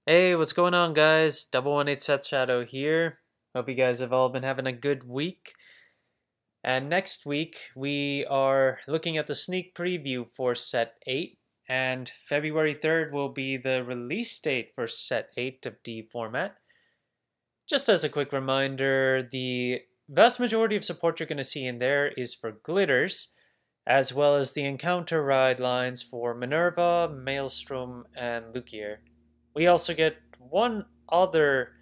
Hey, what's going on, guys? 118 Seth Shadow here. Hope you guys have all been having a good week. And next week, we are looking at the sneak preview for Set 8. And February 3rd will be the release date for Set 8 of D format. Just as a quick reminder, the vast majority of support you're going to see in there is for glitters, as well as the encounter ride lines for Minerva, Maelstrom, and Lukier. We also get one other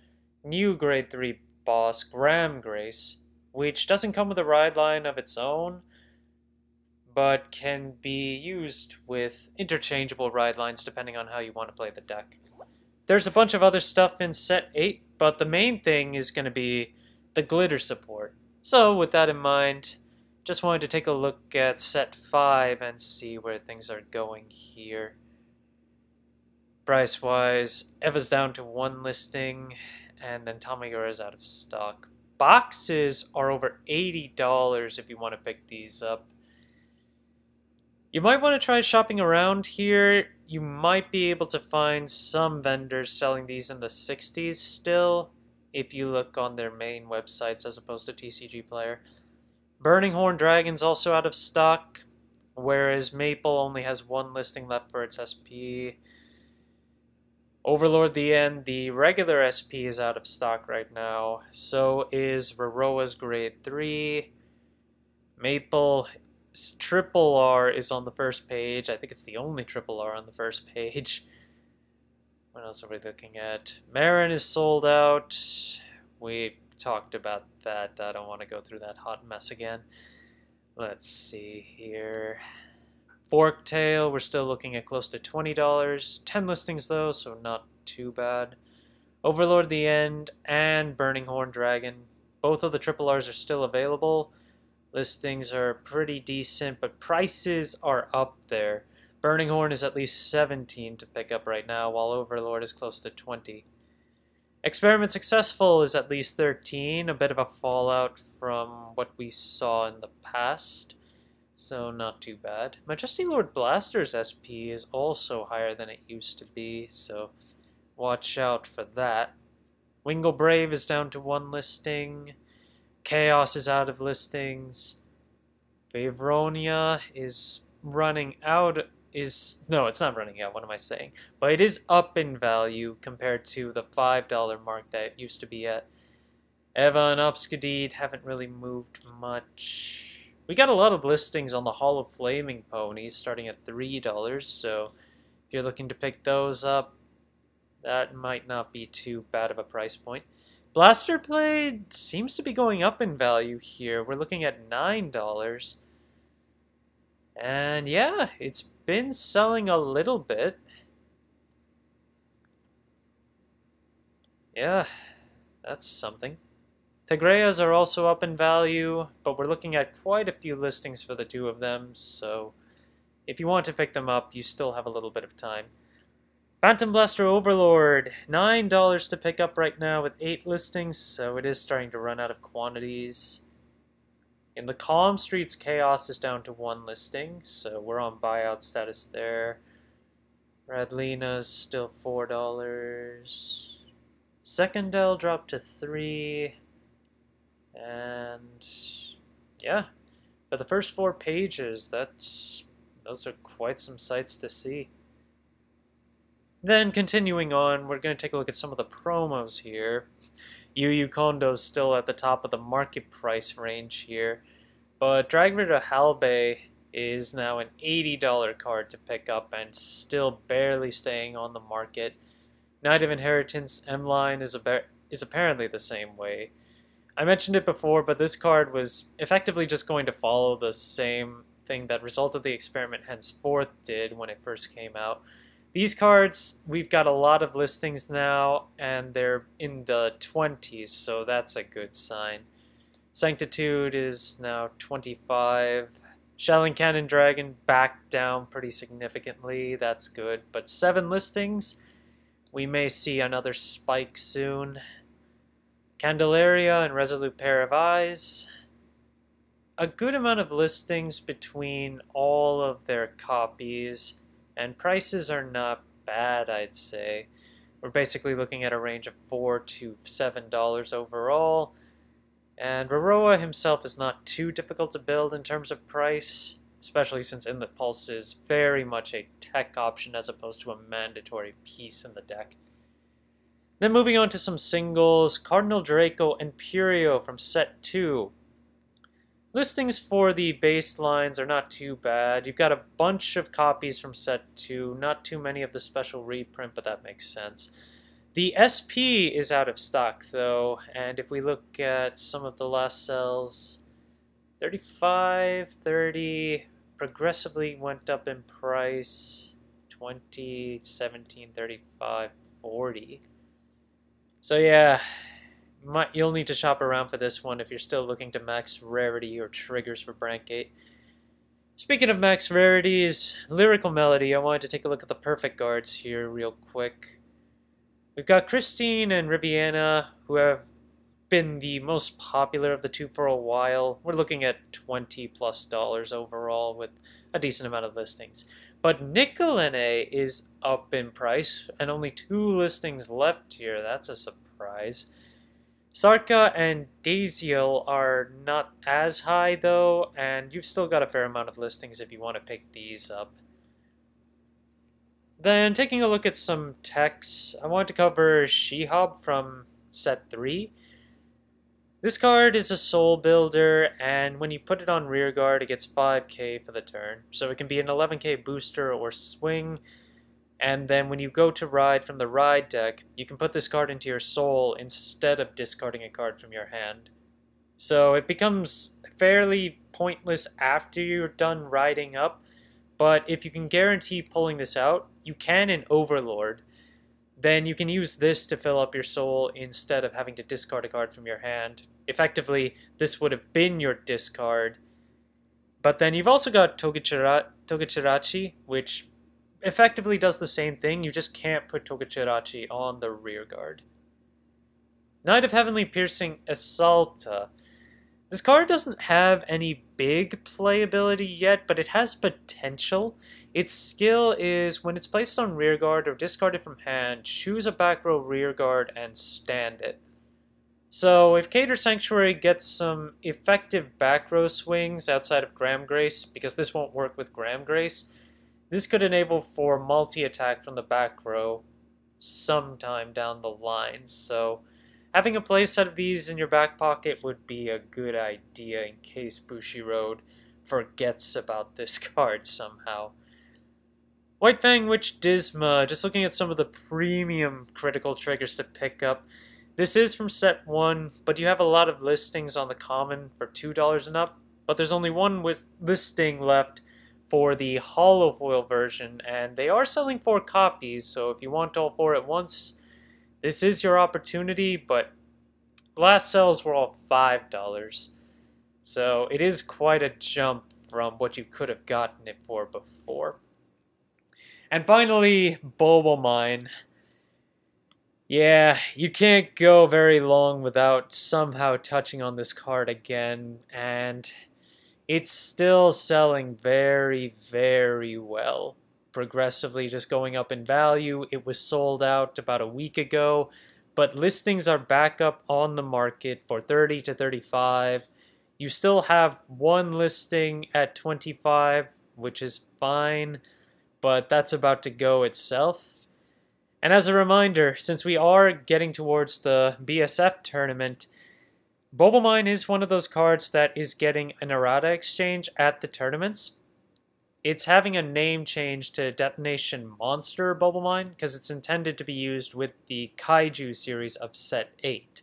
new Grade 3 boss, Graham Grace, which doesn't come with a ride line of its own, but can be used with interchangeable ride lines depending on how you want to play the deck. There's a bunch of other stuff in Set 8, but the main thing is going to be the glitter support. So with that in mind, just wanted to take a look at Set 5 and see where things are going here. Price-wise, Eva's down to one listing, and then Tamagura is out of stock. Boxes are over $80 if you want to pick these up. You might want to try shopping around here. You might be able to find some vendors selling these in the 60s still, if you look on their main websites as opposed to TCG Player. Burning Horn Dragon's also out of stock, whereas Maple only has one listing left for its SP. Overlord the End, the regular SP is out of stock right now. So is Roroa's Grade 3. Maple Triple R is on the first page. I think it's the only Triple R on the first page. What else are we looking at? Marin is sold out. We talked about that. I don't want to go through that hot mess again. Let's see here. Forktail, we're still looking at close to $20. 10 listings though, so not too bad. Overlord the End and Burning Horn Dragon. Both of the Triple Rs are still available. Listings are pretty decent, but prices are up there. Burning Horn is at least 17 to pick up right now, while Overlord is close to 20. Experiment Successful is at least 13, a bit of a fallout from what we saw in the past. So not too bad. Majesty Lord Blaster's SP is also higher than it used to be, so watch out for that. Wingle Brave is down to one listing. Chaos is out of listings. Favronia is running out. No, it's not running out, what am I saying? But it is up in value compared to the $5 mark that it used to be at. Eva and Obscadede haven't really moved much. We got a lot of listings on the Hall of Flaming Ponies starting at $3, so if you're looking to pick those up, that might not be too bad of a price point. Blaster Blade seems to be going up in value here. We're looking at $9. And yeah, it's been selling a little bit. Yeah, that's something. Tigreas are also up in value, but we're looking at quite a few listings for the two of them, so if you want to pick them up, you still have a little bit of time. Phantom Blaster Overlord, $9 to pick up right now with 8 listings, so it is starting to run out of quantities. In the Calm Streets, Chaos is down to 1 listing, so we're on buyout status there. Radlina's still $4. Secondel dropped to 3. And yeah, for the first 4 pages, those are quite some sights to see. Then continuing on, we're going to take a look at some of the promos here. Yu Yu Kondo's still at the top of the market price range here, but Dragritter Halbei is now an $80 card to pick up and still barely staying on the market. Knight of Inheritance M-Line is apparently the same way. I mentioned it before, but this card was effectively just going to follow the same thing that Result of the Experiment Henceforth did when it first came out. These cards, we've got a lot of listings now, and they're in the 20s, so that's a good sign. Sanctitude is now 25. Shelling Cannon Dragon back down pretty significantly, that's good. But 7 listings, we may see another spike soon. Candelaria and Resolute Pair of Eyes. A good amount of listings between all of their copies, and prices are not bad, I'd say. We're basically looking at a range of $4 to $7 overall. And Roroa himself is not too difficult to build in terms of price, especially since Inlet Pulse is very much a tech option as opposed to a mandatory piece in the deck. Then moving on to some singles, Cardinal Draco and Purio from set 2. Listings for the baselines are not too bad. You've got a bunch of copies from set 2, not too many of the special reprint, but that makes sense. The SP is out of stock though, and if we look at some of the last sells, 35, 30, progressively went up in price, 20, 17, 35, 40. So yeah, you'll need to shop around for this one if you're still looking to max rarity or triggers for Brankgate. Speaking of max rarities, Lyrical Melody, I wanted to take a look at the perfect guards here real quick. We've got Christine and Riviana, who have been the most popular of the two for a while. We're looking at $20+ overall with a decent amount of listings. But Nicolene is up in price, and only 2 listings left here. That's a surprise. Sarka and Daziel are not as high though, and you've still got a fair amount of listings if you want to pick these up. Then taking a look at some techs, I want to cover Shihab from set 3. This card is a soul builder, and when you put it on rearguard, it gets 5k for the turn. So it can be an 11k booster or swing. And then when you go to ride from the ride deck, you can put this card into your soul instead of discarding a card from your hand. So it becomes fairly pointless after you're done riding up, but if you can guarantee pulling this out, you can in Overlord. Then you can use this to fill up your soul instead of having to discard a card from your hand. Effectively, this would have been your discard. But then you've also got Togachirachi, which effectively does the same thing, you just can't put Togachirachi on the rear guard. Knight of Heavenly Piercing Assaulta. This card doesn't have any big playability yet, but it has potential. Its skill is when it's placed on rearguard or discarded from hand, choose a back row rearguard and stand it. So if Cater Sanctuary gets some effective back row swings outside of Graham Grace, because this won't work with Graham Grace, this could enable for multi-attack from the back row sometime down the line. So having a playset of these in your back pocket would be a good idea in case Bushiroad forgets about this card somehow. White Fang Witch Disma, just looking at some of the premium critical triggers to pick up. This is from set 1, but you have a lot of listings on the common for $2 and up, but there's only one listing left for the holofoil version, and they are selling 4 copies, so if you want all 4 at once, this is your opportunity, but last sells were all $5. So it is quite a jump from what you could have gotten it for before. And finally, Bulbamine. Yeah, you can't go very long without somehow touching on this card again, and it's still selling very, very well. Progressively just going up in value. It was sold out about a week ago, but listings are back up on the market for 30 to 35. You still have one listing at 25, which is fine, but that's about to go itself. And as a reminder, since we are getting towards the BSF tournament, Bulbamine is one of those cards that is getting an errata exchange at the tournaments. It's having a name change to Detonation Monster Bulbamine because it's intended to be used with the Kaiju series of set 8.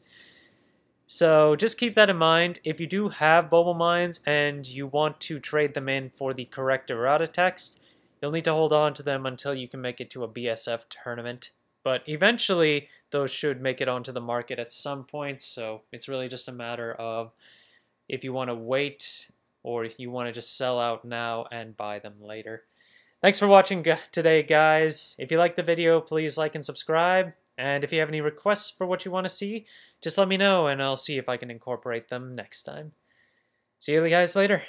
So just keep that in mind. If you do have Bulbamines and you want to trade them in for the correct errata text, you'll need to hold on to them until you can make it to a BSF tournament. But eventually, those should make it onto the market at some point, so it's really just a matter of if you want to wait or if you want to just sell out now and buy them later. Thanks for watching today, guys. If you liked the video, please like and subscribe. And if you have any requests for what you want to see, just let me know and I'll see if I can incorporate them next time. See you guys later.